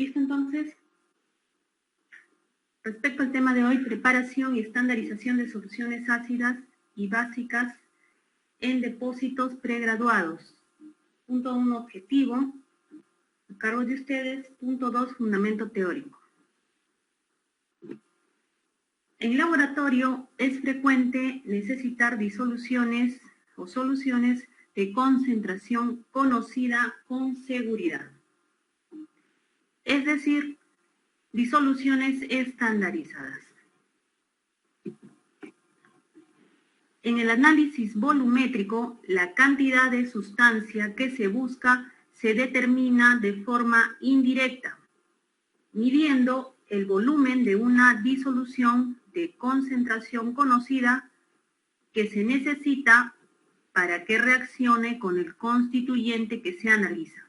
¿Listo entonces? Respecto al tema de hoy, preparación y estandarización de soluciones ácidas y básicas en depósitos pregraduados. Punto 1, objetivo, a cargo de ustedes. Punto 2, fundamento teórico. En laboratorio es frecuente necesitar disoluciones o soluciones de concentración conocida con seguridad. Es decir, disoluciones estandarizadas. En el análisis volumétrico, la cantidad de sustancia que se busca se determina de forma indirecta, midiendo el volumen de una disolución de concentración conocida que se necesita para que reaccione con el constituyente que se analiza,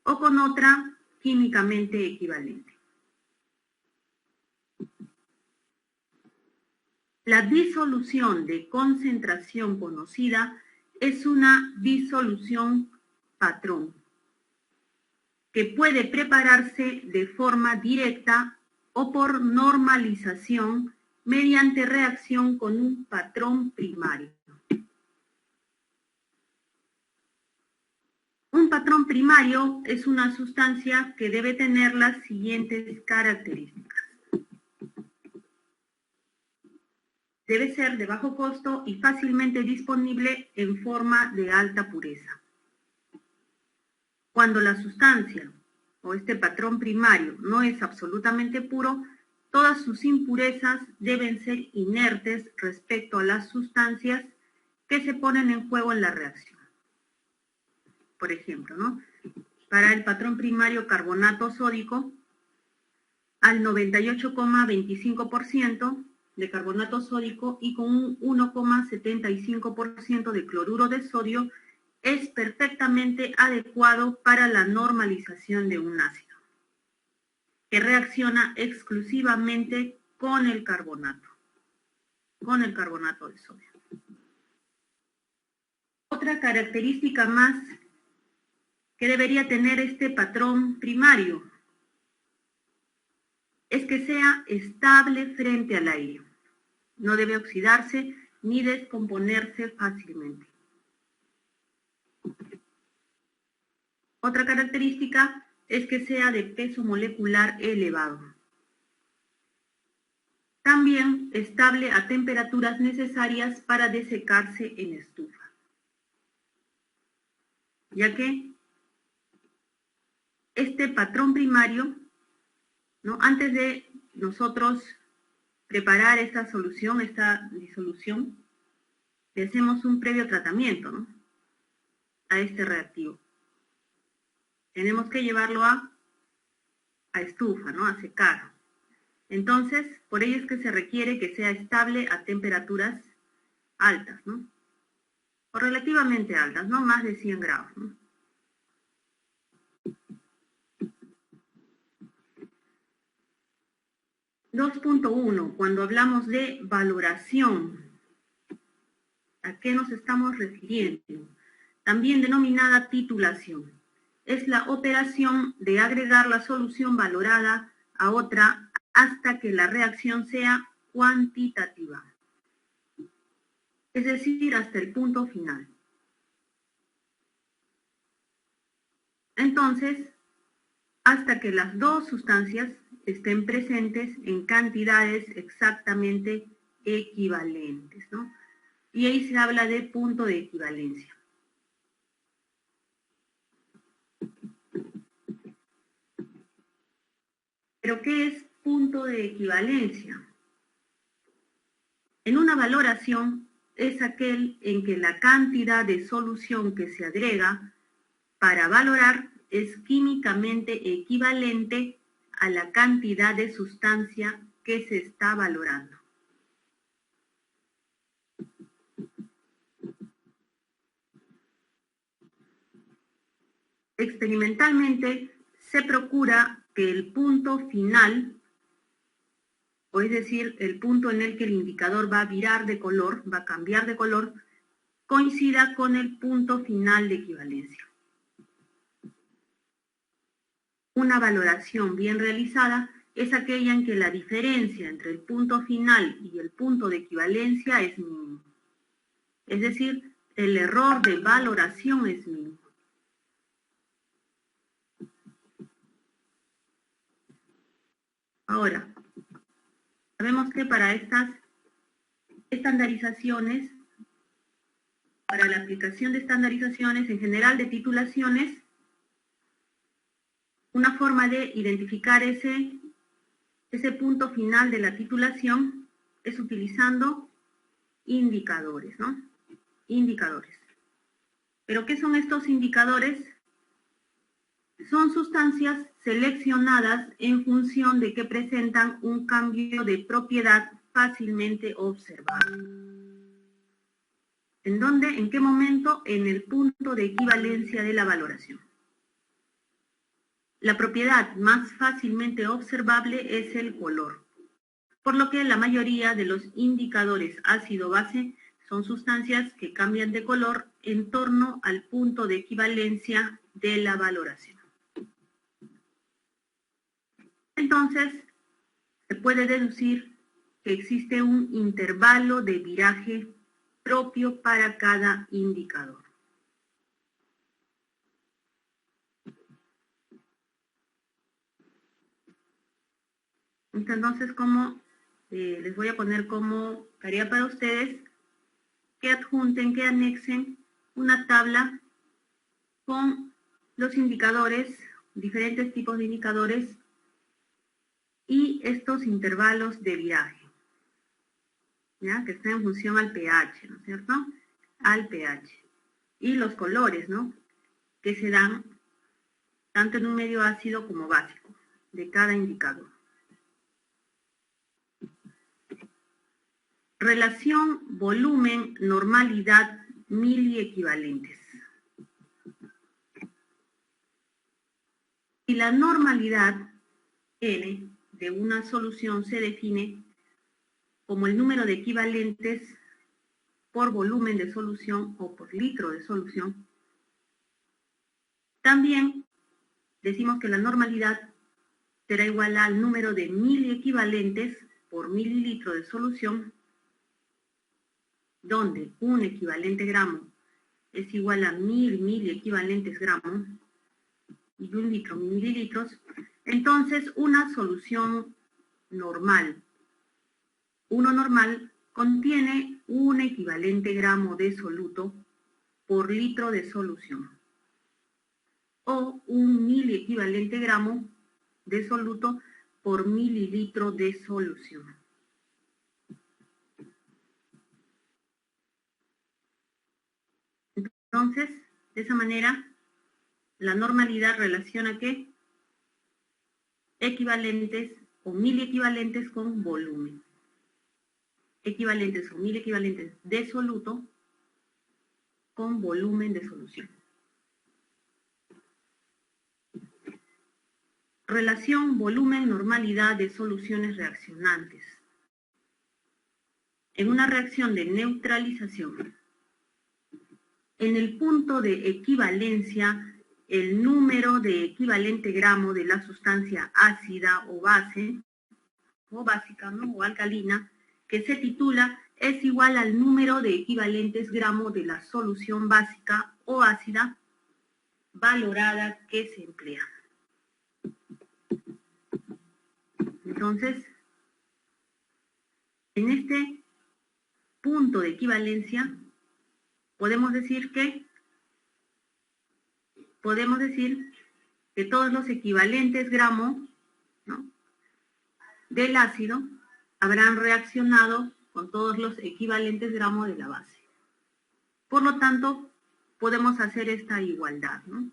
o con otra químicamente equivalente. La disolución de concentración conocida es una disolución patrón, que puede prepararse de forma directa o por normalización mediante reacción con un patrón primario. Un patrón primario es una sustancia que debe tener las siguientes características. Debe ser de bajo costo y fácilmente disponible en forma de alta pureza. Cuando la sustancia o este patrón primario no es absolutamente puro, todas sus impurezas deben ser inertes respecto a las sustancias que se ponen en juego en la reacción. Por ejemplo, ¿no? Para el patrón primario carbonato sódico, al 98,25% de carbonato sódico y con un 1,75% de cloruro de sodio, es perfectamente adecuado para la normalización de un ácido, que reacciona exclusivamente con el carbonato de sodio. Otra característica más que debería tener este patrón primario es que sea estable frente al aire. No debe oxidarse ni descomponerse fácilmente. Otra característica es que sea de peso molecular elevado. También estable a temperaturas necesarias para desecarse en estufa. Ya que este patrón primario, ¿no? Antes de nosotros preparar esta solución, esta disolución, le hacemos un previo tratamiento, ¿no? A este reactivo. Tenemos que llevarlo a estufa, ¿no? A secar. Entonces, por ello es que se requiere que sea estable a temperaturas altas, ¿no? O relativamente altas, no más de 100 grados, ¿no? .1, cuando hablamos de valoración, ¿a qué nos estamos refiriendo? También denominada titulación. Es la operación de agregar la solución valorada a otra hasta que la reacción sea cuantitativa. Es decir, hasta el punto final. Entonces, hasta que las dos sustancias estén presentes en cantidades exactamente equivalentes, ¿no? Y ahí se habla de punto de equivalencia. ¿Pero qué es punto de equivalencia? En una valoración es aquel en que la cantidad de solución que se agrega para valorar es químicamente equivalente a la cantidad de sustancia que se está valorando. Experimentalmente se procura que el punto final, o es decir, el punto en el que el indicador va a virar de color, va a cambiar de color, coincida con el punto final de equivalencia. Una valoración bien realizada es aquella en que la diferencia entre el punto final y el punto de equivalencia es mínimo. Es decir, el error de valoración es mínimo. Ahora, sabemos que para estas estandarizaciones, para la aplicación de estandarizaciones en general de titulaciones, una forma de identificar ese punto final de la titulación es utilizando indicadores, ¿no? Indicadores. ¿Pero qué son estos indicadores? Son sustancias seleccionadas en función de que presentan un cambio de propiedad fácilmente observable. ¿En dónde? ¿En qué momento? En el punto de equivalencia de la valoración. La propiedad más fácilmente observable es el color, por lo que la mayoría de los indicadores ácido-base son sustancias que cambian de color en torno al punto de equivalencia de la valoración. Entonces, se puede deducir que existe un intervalo de viraje propio para cada indicador. Entonces, les voy a poner como tarea para ustedes que adjunten, que anexen una tabla con los indicadores, diferentes tipos de indicadores y estos intervalos de viraje, ¿ya? Que están en función al pH, ¿no es cierto? Al pH. Y los colores, ¿no? Que se dan tanto en un medio ácido como básico de cada indicador. Relación volumen-normalidad miliequivalentes. Si la normalidad N de una solución se define como el número de equivalentes por volumen de solución o por litro de solución, también decimos que la normalidad será igual al número de miliequivalentes por mililitro de solución, donde un equivalente gramo es igual a 1000 miliequivalentes gramos y un litro mililitros. Entonces, una solución normal, uno normal, contiene un equivalente gramo de soluto por litro de solución, o un miliequivalente gramo de soluto por mililitro de solución. Entonces, de esa manera, la normalidad relaciona ¿qué? Equivalentes o miliequivalentes con volumen. Equivalentes o miliequivalentes de soluto con volumen de solución. Relación volumen-normalidad de soluciones reaccionantes. En una reacción de neutralización, en el punto de equivalencia, el número de equivalente gramo de la sustancia ácida o base, o básica, ¿no? O alcalina, que se titula es igual al número de equivalentes gramo de la solución básica o ácida valorada que se emplea. Entonces, en este punto de equivalencia, podemos decir que todos los equivalentes gramo, ¿no?, del ácido habrán reaccionado con todos los equivalentes gramos de la base. Por lo tanto, podemos hacer esta igualdad, ¿no?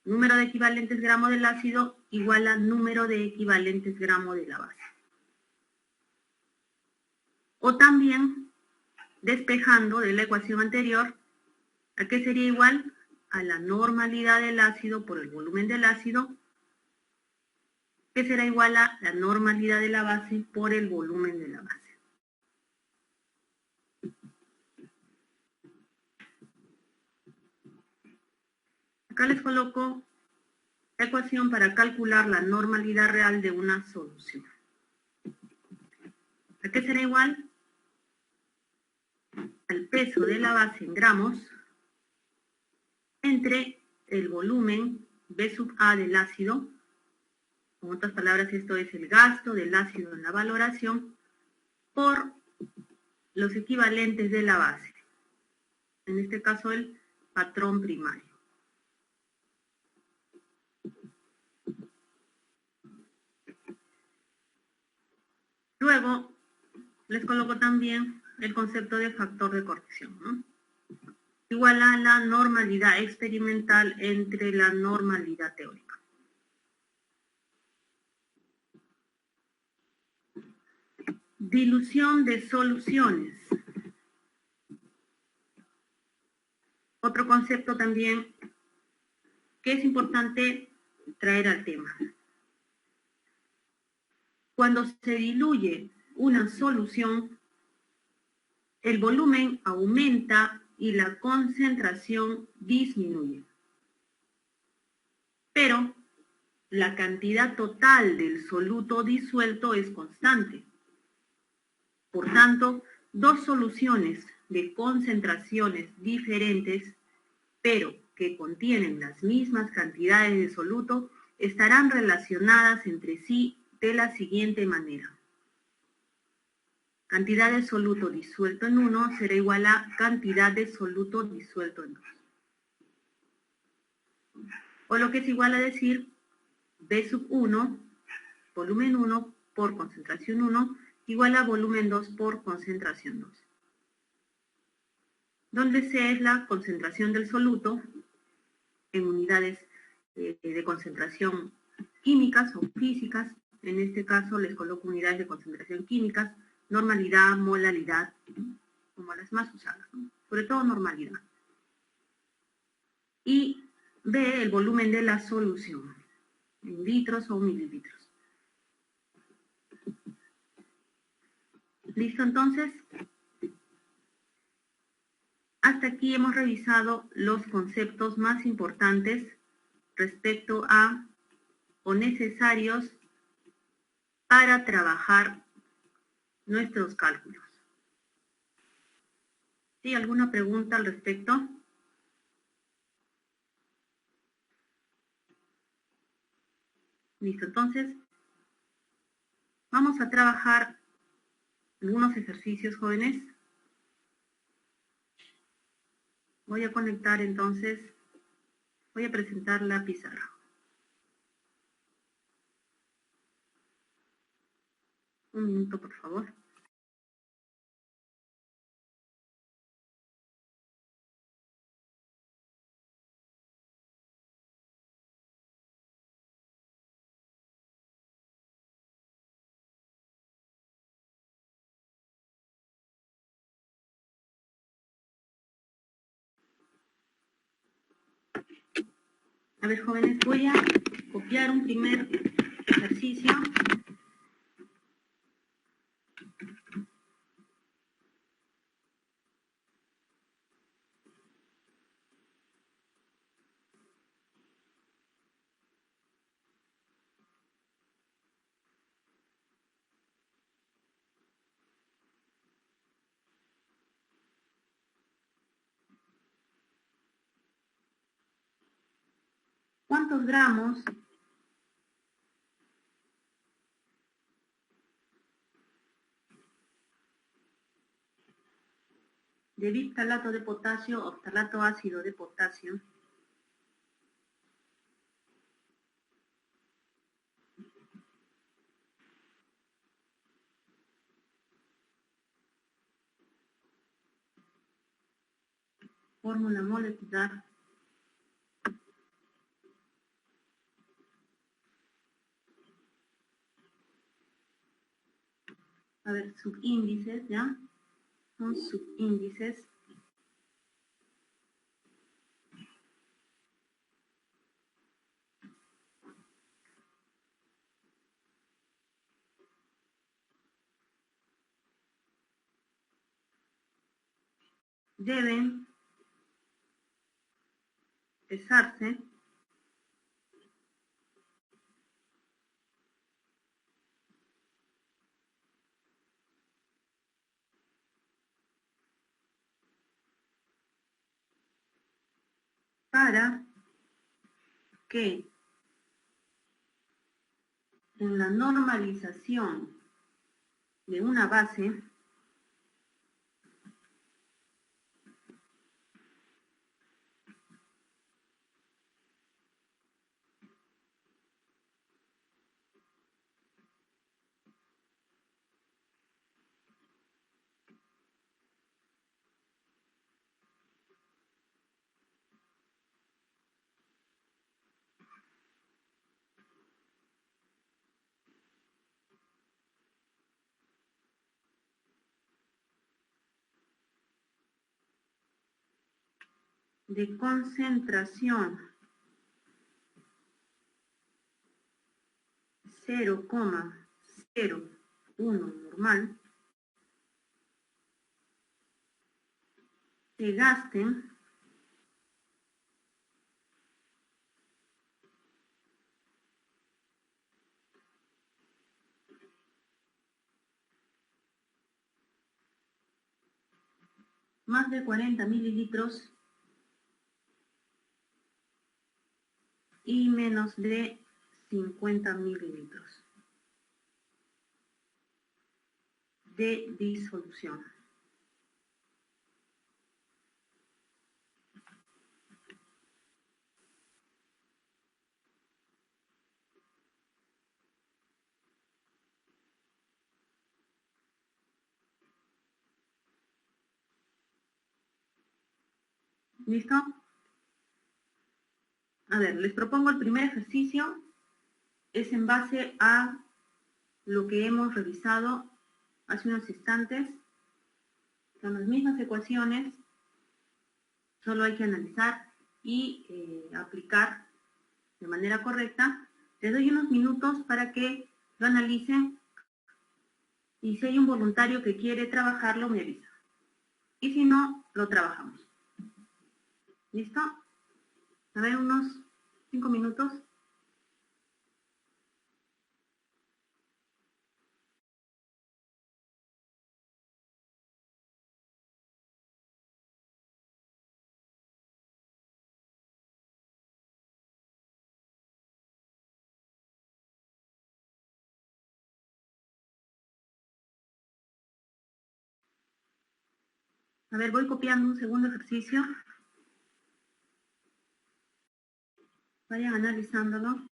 Número de equivalentes gramos del ácido igual a número de equivalentes gramos de la base. O también, despejando de la ecuación anterior, ¿a qué sería igual? A la normalidad del ácido por el volumen del ácido, que será igual a la normalidad de la base por el volumen de la base. Acá les coloco la ecuación para calcular la normalidad real de una solución. ¿A qué será igual? Al peso de la base en gramos entre el volumen B sub A del ácido. En otras palabras, esto es el gasto del ácido en la valoración por los equivalentes de la base. En este caso, el patrón primario. Luego, les coloco también el concepto de factor de corrección, ¿no? Igual a la normalidad experimental entre la normalidad teórica. Dilución de soluciones. Otro concepto también que es importante traer al tema. Cuando se diluye una solución, el volumen aumenta y la concentración disminuye. Pero la cantidad total del soluto disuelto es constante. Por tanto, dos soluciones de concentraciones diferentes, pero que contienen las mismas cantidades de soluto, estarán relacionadas entre sí de la siguiente manera. Cantidad de soluto disuelto en 1 será igual a cantidad de soluto disuelto en 2. O lo que es igual a decir B sub 1, volumen 1 por concentración 1, igual a volumen 2 por concentración 2. Donde C es la concentración del soluto en unidades de concentración químicas o físicas. En este caso les coloco unidades de concentración químicas, normalidad, molaridad, como las más usadas, ¿no? Sobre todo normalidad. Y B, el volumen de la solución, en litros o mililitros. ¿Listo entonces? Hasta aquí hemos revisado los conceptos más importantes respecto a o necesarios para trabajar nuestros cálculos. ¿Sí? ¿Alguna pregunta al respecto? Listo, entonces vamos a trabajar algunos ejercicios, jóvenes. Voy a conectar entonces, voy a presentar la pizarra. Un minuto, por favor. A ver, jóvenes, voy a copiar un primer ejercicio. ¿Cuántos gramos de biphtalato de potasio o ftalato ácido de potasio fórmula molecular a ver, subíndices, ¿ya? Son subíndices. Deben pesarse para que en la normalización de una base de concentración 0,01 normal se gasten más de 40 mililitros y menos de 50 mililitros de disolución. ¿Listo? A ver, les propongo el primer ejercicio. Es en base a lo que hemos revisado hace unos instantes. Son las mismas ecuaciones, solo hay que analizar y aplicar de manera correcta. Les doy unos minutos para que lo analicen y si hay un voluntario que quiere trabajarlo, me avisa. Y si no, lo trabajamos. ¿Listo? A ver, unos 5 minutos. A ver, voy copiando un segundo ejercicio. Vayan analizándolo.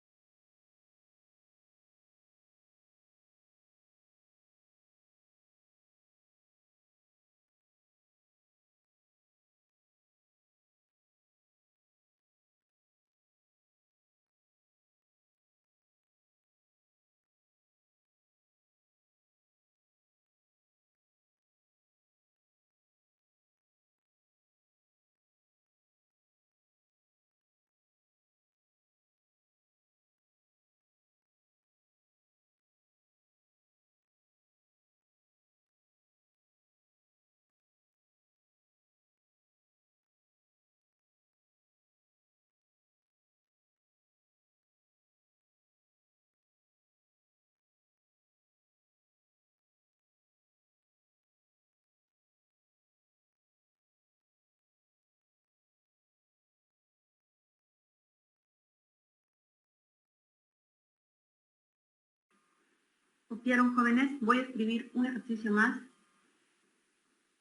¿Copiaron, jóvenes? Voy a escribir un ejercicio más.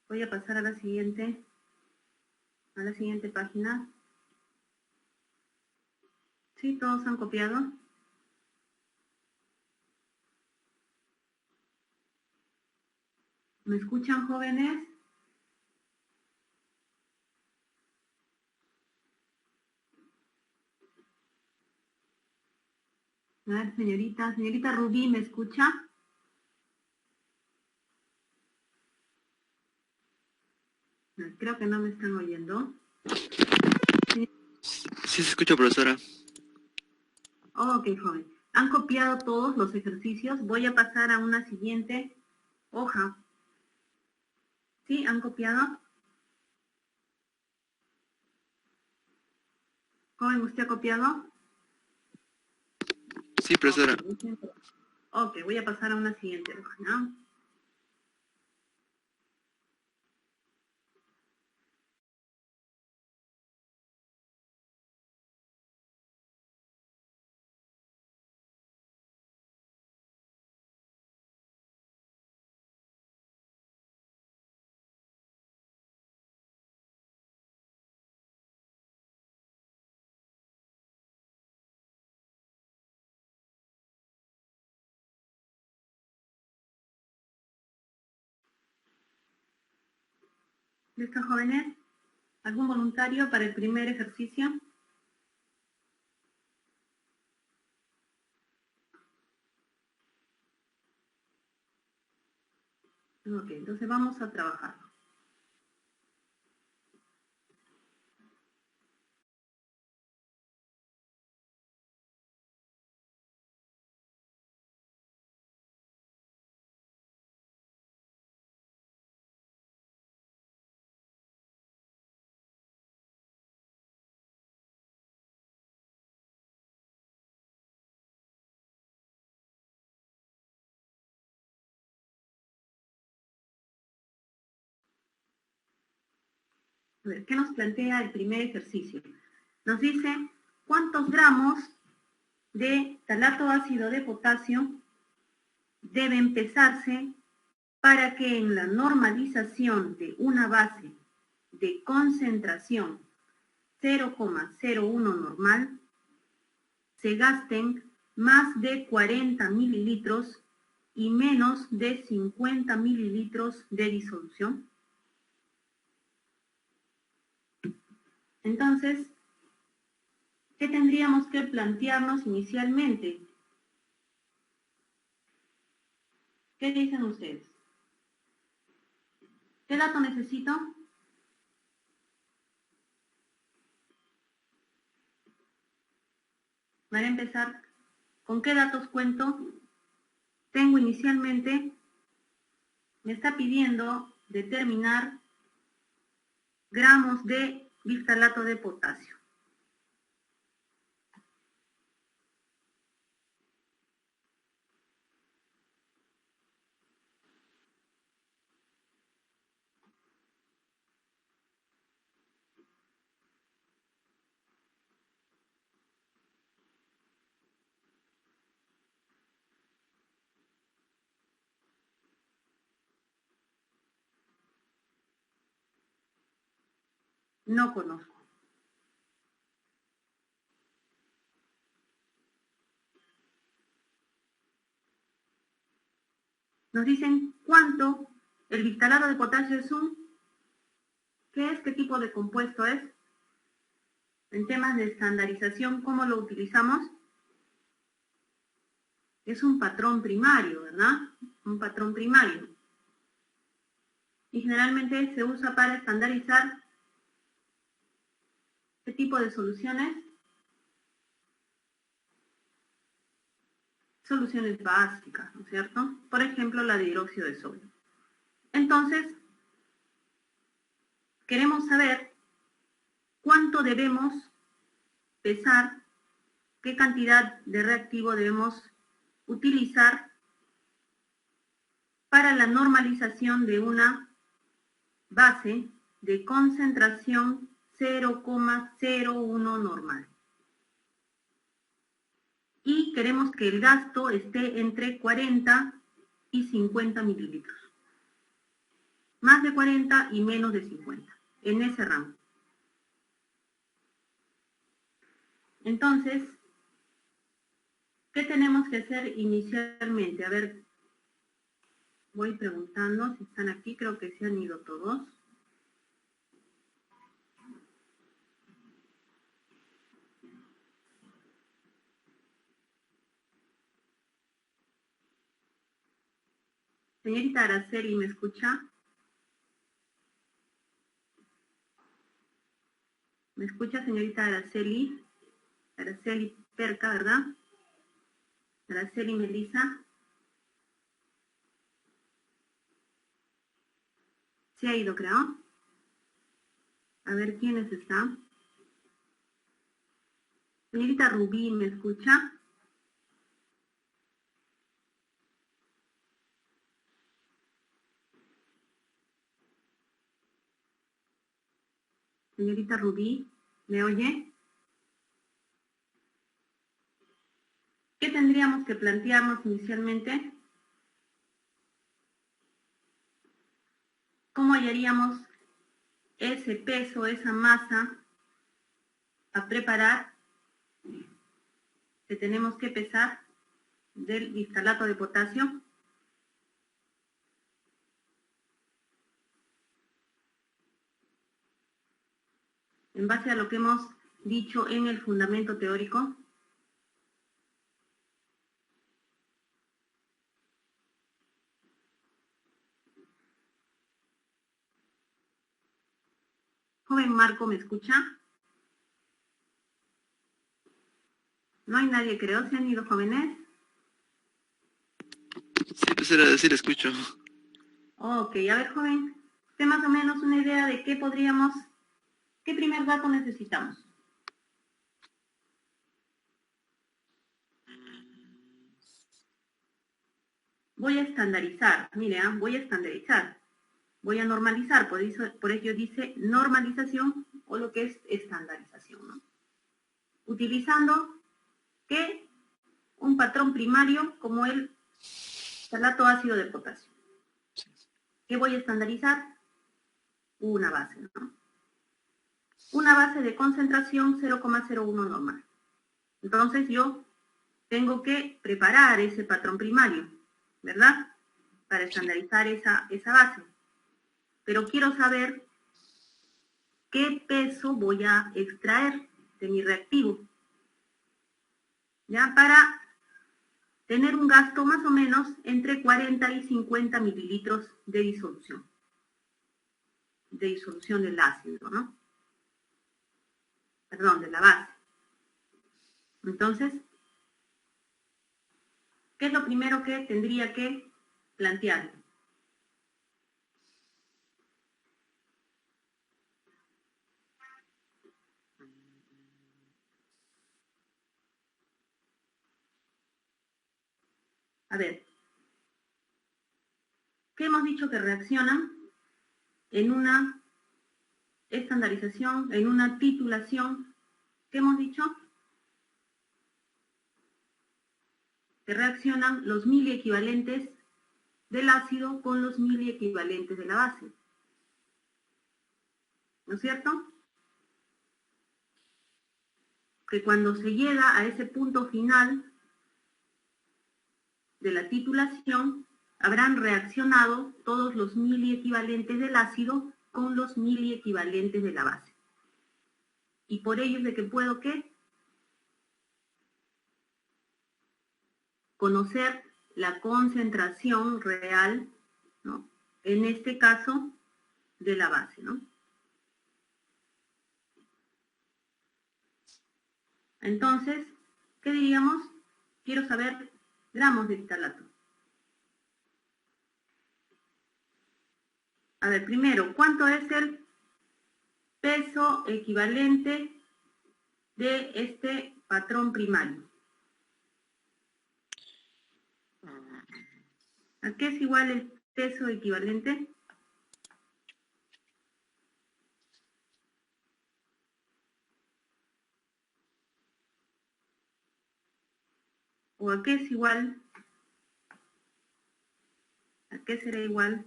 Voy a pasar a la siguiente página. ¿Sí? ¿Todos han copiado? ¿Me escuchan, jóvenes? A ver, señorita Rubí, ¿me escucha? Creo que no me están oyendo. Sí se escucha, profesora. Ok, joven. ¿Han copiado todos los ejercicios? Voy a pasar a una siguiente hoja. ¿Sí? ¿Han copiado? Joven, ¿usted ha copiado? Sí, profesora. Ok, voy a pasar a una siguiente hoja, ¿no? ¿Listos, jóvenes? ¿Algún voluntario para el primer ejercicio? Ok, entonces vamos a trabajar. A ver, ¿qué nos plantea el primer ejercicio? Nos dice cuántos gramos de talato ácido de potasio deben pesarse para que en la normalización de una base de concentración 0,01 normal se gasten más de 40 mililitros y menos de 50 mililitros de disolución. Entonces, ¿qué tendríamos que plantearnos inicialmente? ¿Qué dicen ustedes? ¿Qué dato necesito? Para empezar, ¿con qué datos cuento? Tengo inicialmente, me está pidiendo determinar gramos de biftalato de potasio. No conozco. Nos dicen cuánto el biftalato de potasio es ¿qué es? ¿Qué tipo de compuesto es? En temas de estandarización, ¿cómo lo utilizamos? Es un patrón primario, ¿verdad? Un patrón primario. Y generalmente se usa para estandarizar ¿qué tipo de soluciones? Soluciones básicas, ¿no es cierto? Por ejemplo, la de hidróxido de sodio. Entonces, queremos saber cuánto debemos pesar, qué cantidad de reactivo debemos utilizar para la normalización de una base de concentración 0,01 normal. Y queremos que el gasto esté entre 40 y 50 mililitros. Más de 40 y menos de 50, en ese rango. Entonces, ¿qué tenemos que hacer inicialmente? A ver, voy preguntando si están aquí, creo que se han ido todos. Señorita Araceli, ¿me escucha? ¿Me escucha, señorita Araceli? Araceli Perca, ¿verdad? Araceli Melisa. Se ha ido, creo. A ver quiénes están. Señorita Rubí, ¿me escucha? Señorita Rubí, ¿me oye? ¿Qué tendríamos que plantearnos inicialmente? ¿Cómo hallaríamos ese peso, esa masa a preparar que tenemos que pesar del biftalato de potasio? en base a lo que hemos dicho en el fundamento teórico. Joven Marco, ¿me escucha? No hay nadie, creo. ¿Se han ido, jóvenes? Sí, profesora, sí la escucho. Ok, a ver, joven. ¿Usted más o menos una idea de qué podríamos, qué primer dato necesitamos? Voy a estandarizar, mire, voy a estandarizar. Voy a normalizar, por ello dice normalización o lo que es estandarización, ¿no? Utilizando ¿qué? Un patrón primario como el salato ácido de potasio. ¿Qué voy a estandarizar? Una base, ¿no? Una base de concentración 0,01 normal. Entonces yo tengo que preparar ese patrón primario, ¿verdad? Para estandarizar esa base. Pero quiero saber qué peso voy a extraer de mi reactivo, ¿ya? Para tener un gasto más o menos entre 40 y 50 mililitros de disolución del ácido, ¿no? Perdón, de la base. Entonces, ¿qué es lo primero que tendría que plantear? A ver, ¿qué hemos dicho que reaccionan en una estandarización, en una titulación? ¿Qué hemos dicho? Que reaccionan los miliequivalentes del ácido con los miliequivalentes de la base. ¿No es cierto? Que cuando se llega a ese punto final de la titulación, habrán reaccionado todos los miliequivalentes del ácido con los miliequivalentes de la base. Y por ello es de que puedo, ¿qué? Conocer la concentración real, ¿no? En este caso, de la base, ¿no? Entonces, ¿qué diríamos? Quiero saber gramos de fitalato. A ver, primero, ¿cuánto es el peso equivalente de este patrón primario? ¿A qué es igual el peso equivalente? ¿O a qué es igual? ¿A qué será igual?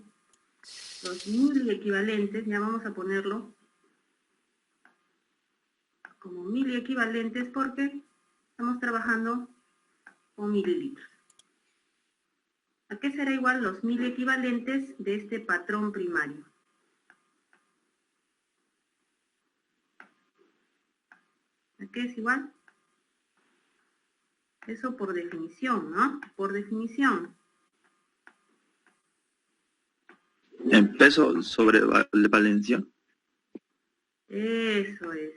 Los miliequivalentes, ya vamos a ponerlo como miliequivalentes porque estamos trabajando con mililitros. ¿A qué será igual los miliequivalentes de este patrón primario? ¿A qué es igual? Eso por definición, ¿no? Por definición. ¿En peso sobre valencia? Eso es.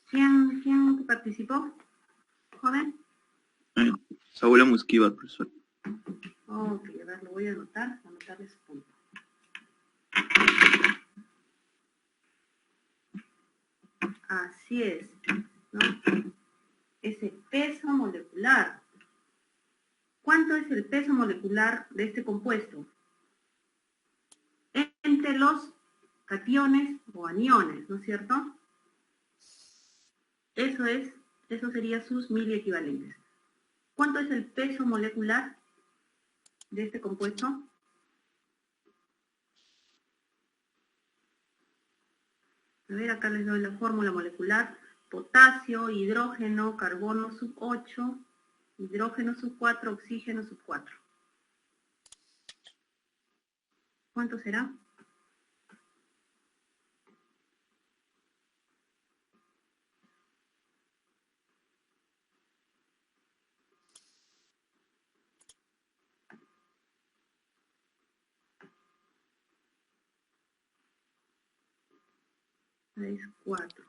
¿Quién participó? ¿Joven? Saúl Musquiva, profesor. Ok, a ver, lo voy a anotar ese punto. Así es, ¿no? Ese peso molecular. ¿Cuánto es el peso molecular de este compuesto? Entre los cationes o aniones, ¿no es cierto? Eso sería sus miliequivalentes. ¿Cuánto es el peso molecular de este compuesto? A ver, acá les doy la fórmula molecular. Potasio, hidrógeno, carbono sub 8, hidrógeno sub 4, oxígeno sub 4. ¿Cuánto será? Es 4.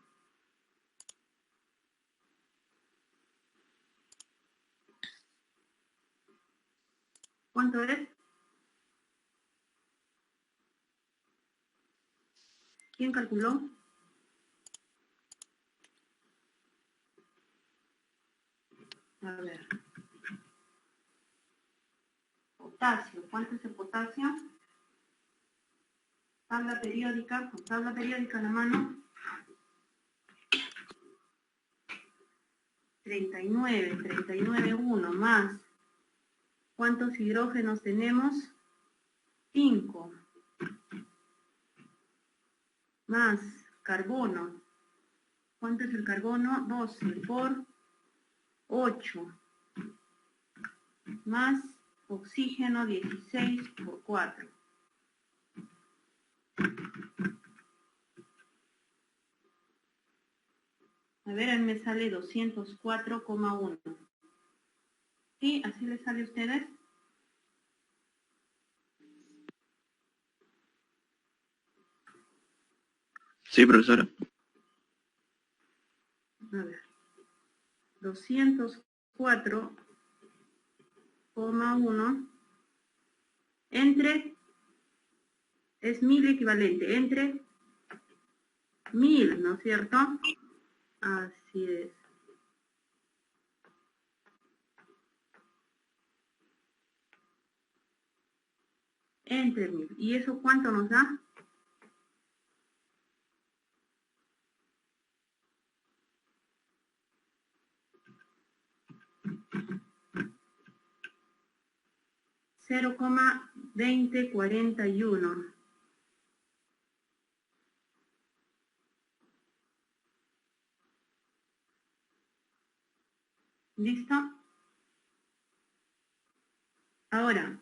¿Cuánto es? ¿Quién calculó? A ver. Potasio. ¿Cuánto es el potasio? Tabla periódica. Con tabla periódica en la mano. 39. 39,1 más. ¿Cuántos hidrógenos tenemos? 5. Más carbono. ¿Cuánto es el carbono? 12 por 8. Más oxígeno 16 por 4. A ver, a mí me sale 204,1. ¿Sí? ¿Así les sale a ustedes? Sí, profesora. A ver. 204,1 entre, es 1000 equivalente, entre 1000, ¿no es cierto? Así es. Entre 1000. ¿Y eso cuánto nos da? $0,2041. ¿Listo? Ahora,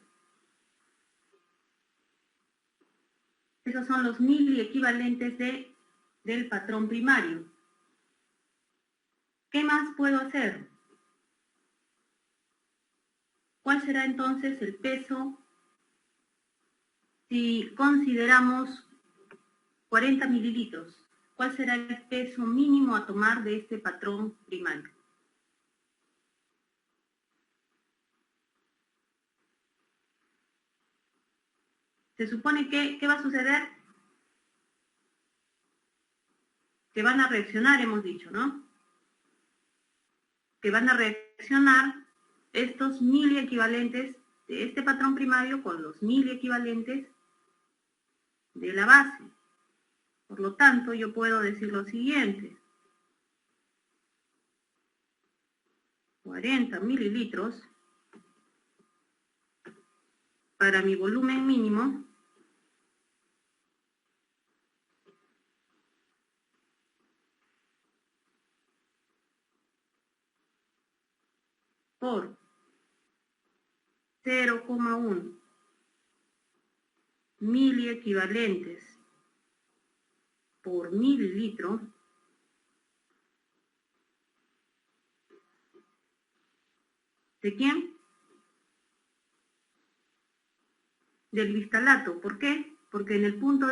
esos son los 1000 equivalentes del patrón primario. ¿Qué más puedo hacer? ¿Cuál será entonces el peso si consideramos 40 mililitros? ¿Cuál será el peso mínimo a tomar de este patrón primario? Se supone que, ¿qué va a suceder? Que van a reaccionar, hemos dicho, ¿no? Que van a reaccionar estos 1000 equivalentes de este patrón primario con los 1000 equivalentes de la base. Por lo tanto, yo puedo decir lo siguiente. 40 mililitros para mi volumen mínimo por 0,1 miliequivalentes por mililitro ¿de quién? Del cristalato. ¿Por qué? Porque en el punto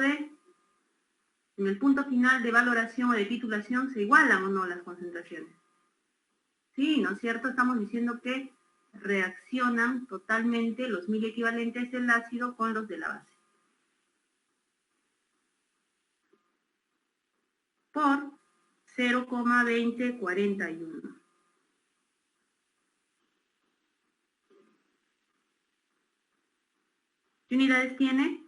final de valoración o de titulación se igualan o no las concentraciones. Sí, ¿no es cierto? Estamos diciendo que reaccionan totalmente los 1000 equivalentes del ácido con los de la base. Por 0,2041. ¿Qué unidades tiene?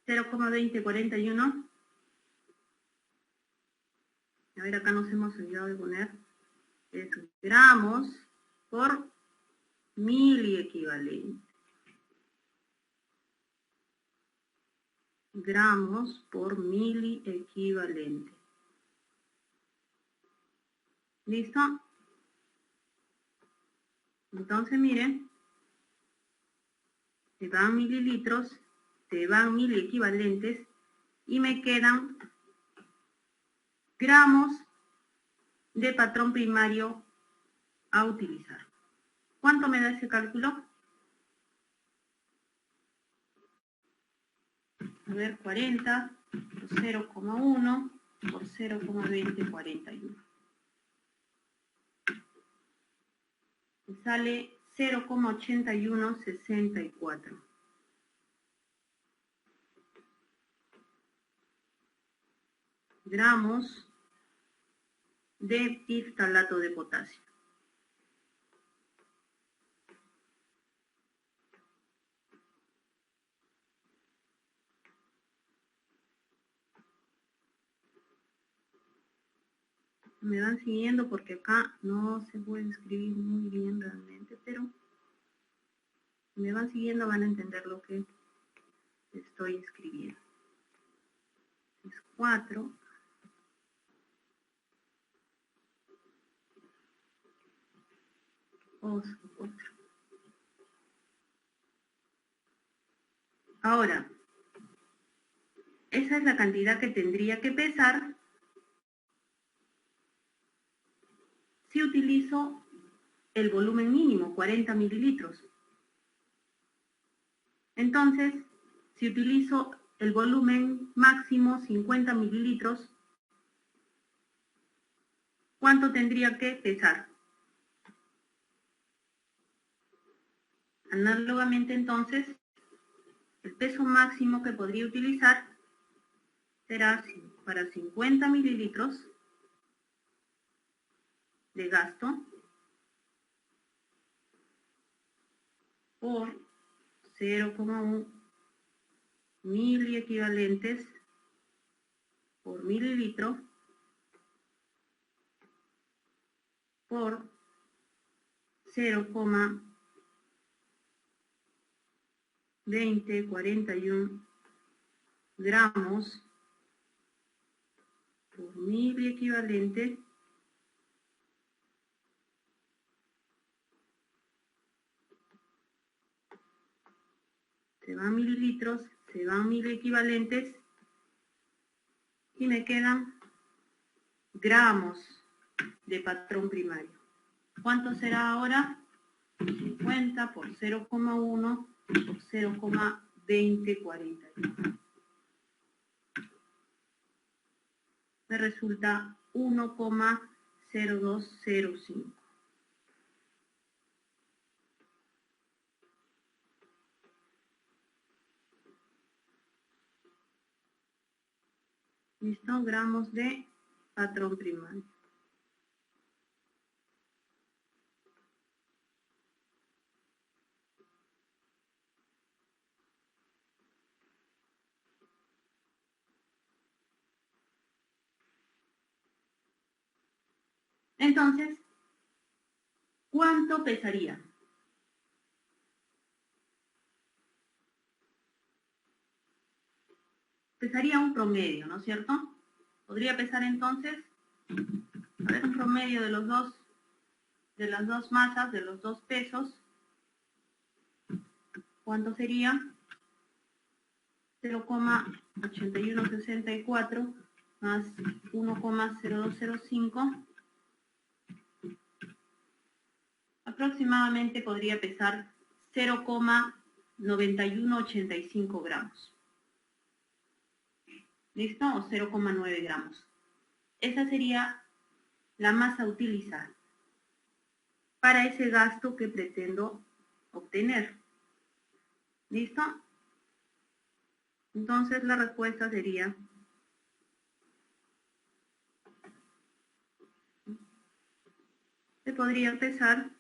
0,2041. A ver, acá nos hemos olvidado de poner eso. Gramos por miliequivalente. Gramos por miliequivalente. ¿Listo? Entonces, miren, se van mililitros, se van 1000 equivalentes y me quedan gramos de patrón primario a utilizar. ¿Cuánto me da ese cálculo? A ver, 40 por 0,1 por 0,2041. Me sale 0,8164 gramos de tiftalato de potasio. Me van siguiendo porque acá no se puede escribir muy bien realmente, pero si me van siguiendo van a entender lo que estoy escribiendo. Es 4 otro. Ahora, esa es la cantidad que tendría que pesar si utilizo el volumen mínimo, 40 mililitros. Entonces, si utilizo el volumen máximo, 50 mililitros, ¿cuánto tendría que pesar? Análogamente, entonces, el peso máximo que podría utilizar será para 50 mililitros de gasto por 0,1 miliequivalentes por mililitro por 0,2041 gramos por miliequivalente se van mililitros, se van miliequivalentes y me quedan gramos de patrón primario. ¿Cuánto será ahora? 50 por 0,1 por 0,2041. Me resulta 1,0205. ¿Listo? Gramos de patrón primario. Entonces, ¿cuánto pesaría? Pesaría un promedio, ¿no es cierto? Podría pesar entonces, a ver, un promedio de las dos masas, de los dos pesos. ¿Cuánto sería? 0,8164 más 1,0205. Aproximadamente podría pesar 0,9185 gramos. ¿Listo? O 0,9 gramos. Esa sería la masa a utilizar para ese gasto que pretendo obtener. ¿Listo? Entonces la respuesta sería se podría pesar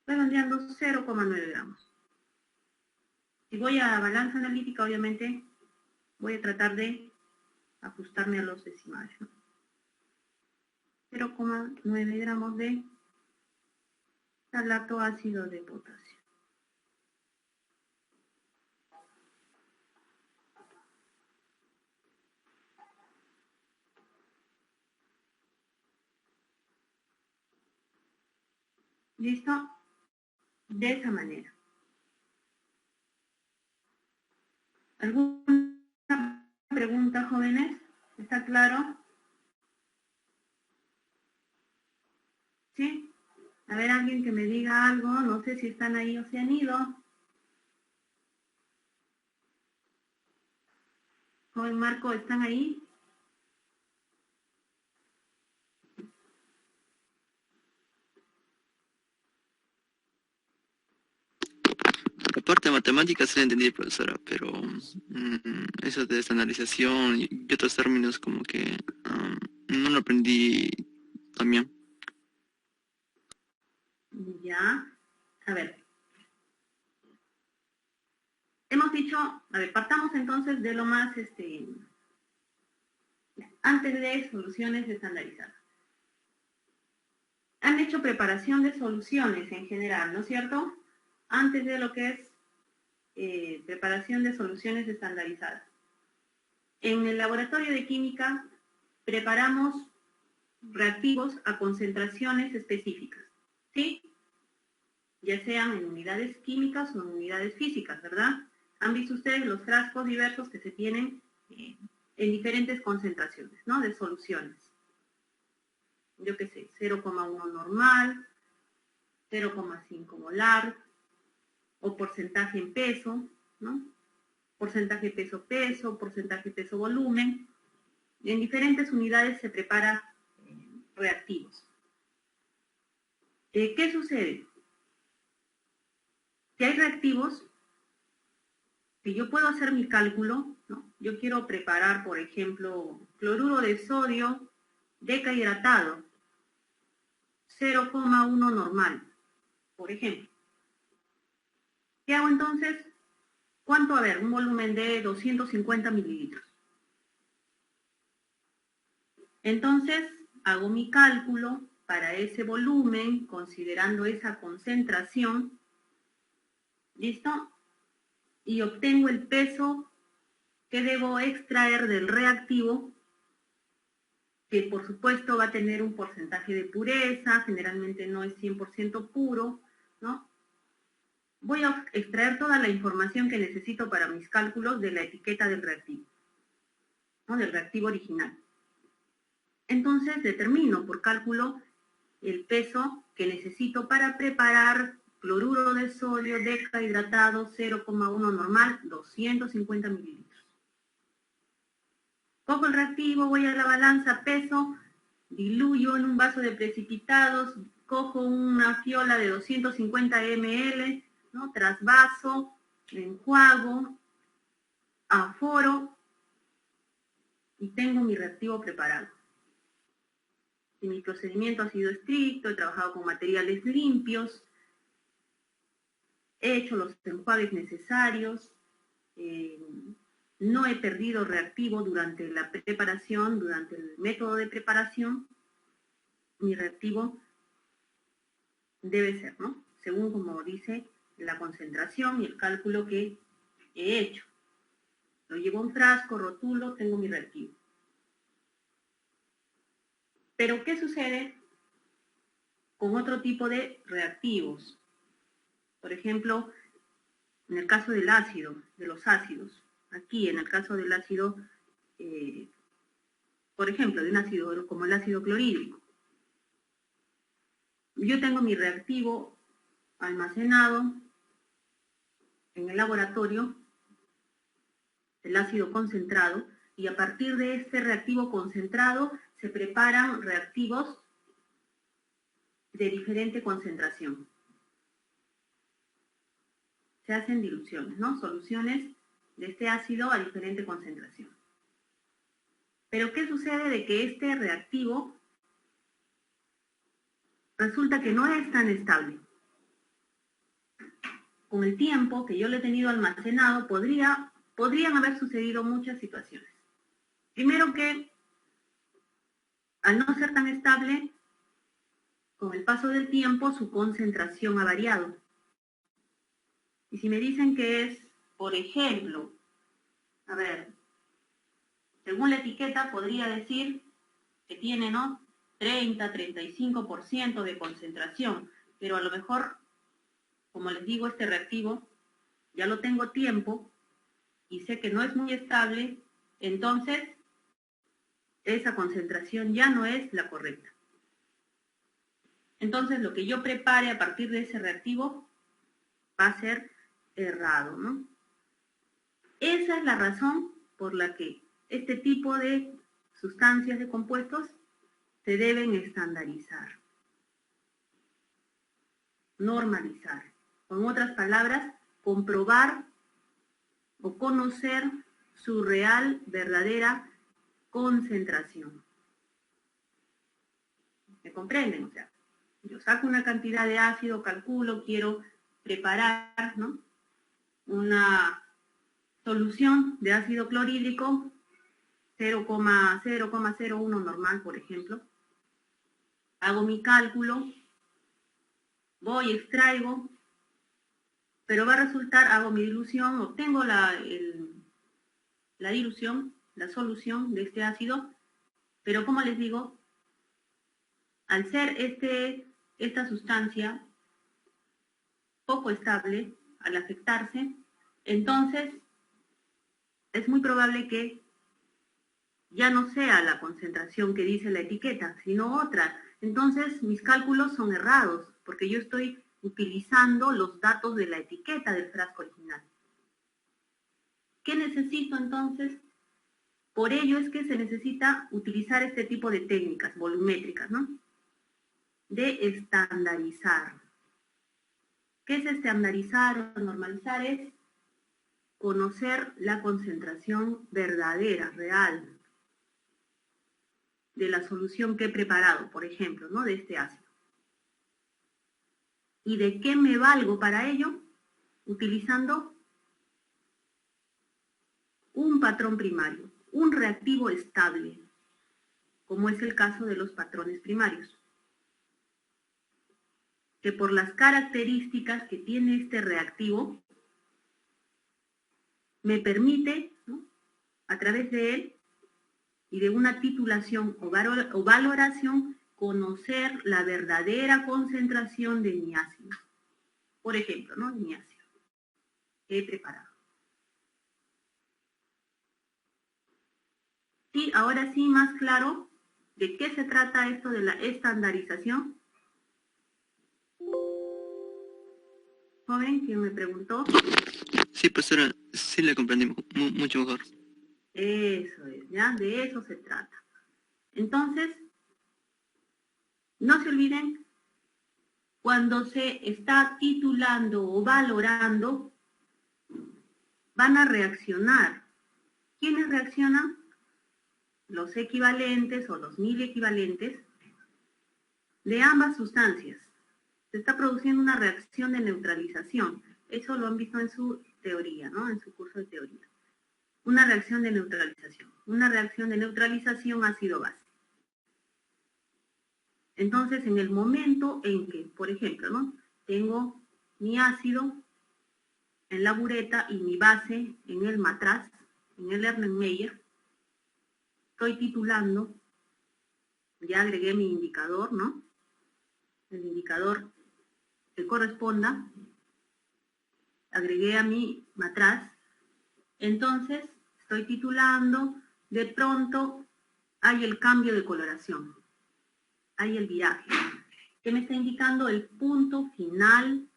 redondeando 0,9 gramos. Si voy a balanza analítica, obviamente voy a tratar de ajustarme a los decimales, ¿no? 0,9 gramos de talato ácido de potasio. ¿Listo? De esa manera. ¿Alguna pregunta, jóvenes? ¿Está claro? ¿Sí? A ver, alguien que me diga algo, no sé si están ahí o se han ido. Joven Marco, ¿están ahí? La parte de matemáticas sí la entendí, profesora, pero eso de estandarización y otros términos como que no lo aprendí también. Ya. A ver. Hemos dicho, a ver, partamos entonces de lo más, antes de soluciones estandarizadas. Han hecho preparación de soluciones en general, ¿no es cierto? Antes de lo que es preparación de soluciones estandarizadas. En el laboratorio de química preparamos reactivos a concentraciones específicas, ¿sí? Ya sean en unidades químicas o en unidades físicas, ¿verdad? Han visto ustedes los frascos diversos que se tienen en diferentes concentraciones, ¿no? De soluciones. Yo qué sé, 0,1 normal, 0,5 molar, o porcentaje en peso, ¿no? Porcentaje peso-peso, porcentaje peso-volumen. En diferentes unidades se prepara reactivos. ¿Qué sucede? Que hay reactivos que yo puedo hacer mi cálculo, ¿no? Yo quiero preparar, por ejemplo, cloruro de sodio decahidratado, 0,1 normal, por ejemplo. ¿Qué hago entonces? ¿Cuánto? A ver, un volumen de 250 mililitros. Entonces, hago mi cálculo para ese volumen, considerando esa concentración, ¿listo? Y obtengo el peso que debo extraer del reactivo, que por supuesto va a tener un porcentaje de pureza, generalmente no es 100% puro, ¿no? Voy a extraer toda la información que necesito para mis cálculos de la etiqueta del reactivo, ¿no? Del reactivo original. Entonces determino por cálculo el peso que necesito para preparar cloruro de sodio decahidratado 0,1 normal, 250 mililitros. Cojo el reactivo, voy a la balanza, peso, diluyo en un vaso de precipitados, cojo una fiola de 250 ml, ¿no? Trasvaso, enjuago, aforo y tengo mi reactivo preparado. Si mi procedimiento ha sido estricto, he trabajado con materiales limpios, he hecho los enjuagues necesarios, no he perdido reactivo durante la preparación, durante el método de preparación, mi reactivo debe ser, ¿no? Según como dice la concentración y el cálculo que he hecho. Lo llevo a un frasco, rotulo, tengo mi reactivo. Pero, ¿qué sucede con otro tipo de reactivos? Por ejemplo, en el caso del ácido, de los ácidos. Aquí, en el caso del ácido, por ejemplo, de un ácido como el ácido clorhídrico. Yo tengo mi reactivo almacenado en el laboratorio, el ácido concentrado, y a partir de este reactivo concentrado se preparan reactivos de diferente concentración. Se hacen diluciones, ¿no? Soluciones de este ácido a diferente concentración. Pero ¿qué sucede de que este reactivo resulta que no es tan estable? Con el tiempo que yo lo he tenido almacenado, podrían haber sucedido muchas situaciones. Primero que, al no ser tan estable, con el paso del tiempo su concentración ha variado. Y si me dicen que es, por ejemplo, a ver, según la etiqueta podría decir que tiene, ¿no? 30-35% de concentración, pero a lo mejor, como les digo, este reactivo ya lo tengo tiempo y sé que no es muy estable, entonces esa concentración ya no es la correcta. Entonces lo que yo prepare a partir de ese reactivo va a ser errado, ¿no? Esa es la razón por la que este tipo de sustancias, de compuestos, se deben estandarizar, normalizar. Con otras palabras, comprobar o conocer su real, verdadera concentración. ¿Me comprenden? O sea, yo saco una cantidad de ácido, calculo, quiero preparar, ¿no?, una solución de ácido clorhídrico 0,01 normal, por ejemplo. Hago mi cálculo, voy, extraigo, pero va a resultar, hago mi dilución, obtengo la dilución, la solución de este ácido, pero como les digo, al ser esta sustancia poco estable, al afectarse, entonces es muy probable que ya no sea la concentración que dice la etiqueta, sino otra. Entonces mis cálculos son errados, porque yo estoy utilizando los datos de la etiqueta del frasco original. ¿Qué necesito entonces? Por ello es que se necesita utilizar este tipo de técnicas volumétricas, ¿no?, de estandarizar. ¿Qué es estandarizar o normalizar? Es conocer la concentración verdadera, real, de la solución que he preparado, por ejemplo, ¿no?, de este ácido. ¿Y de qué me valgo para ello? Utilizando un patrón primario, un reactivo estable, como es el caso de los patrones primarios, que por las características que tiene este reactivo, me permite, ¿no?, a través de él y de una titulación o valoración, conocer la verdadera concentración de mi ácido. Por ejemplo, ¿no?, mi ácido que he preparado. Sí, ahora sí, más claro de qué se trata esto de la estandarización. Joven, ¿quién me preguntó? Sí, profesora, sí le comprendí mucho mejor. Eso es, ¿ya? De eso se trata. Entonces, no se olviden, cuando se está titulando o valorando, van a reaccionar. ¿Quiénes reaccionan? Los equivalentes o los mil equivalentes de ambas sustancias. Se está produciendo una reacción de neutralización. Eso lo han visto en su teoría, ¿no?, en su curso de teoría. Una reacción de neutralización. Una reacción de neutralización ácido-base. Entonces, en el momento en que, por ejemplo, ¿no?, tengo mi ácido en la bureta y mi base en el matraz, en el Erlenmeyer, estoy titulando, ya agregué mi indicador, ¿no?, el indicador que corresponda, agregué a mi matraz, entonces estoy titulando, de pronto hay el cambio de coloración, hay el viraje, que me está indicando el punto final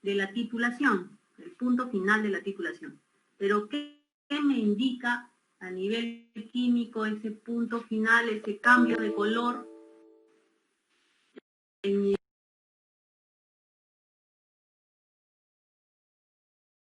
de la titulación, el punto final de la titulación. Pero ¿qué me indica a nivel químico ese punto final, ese cambio de color en mi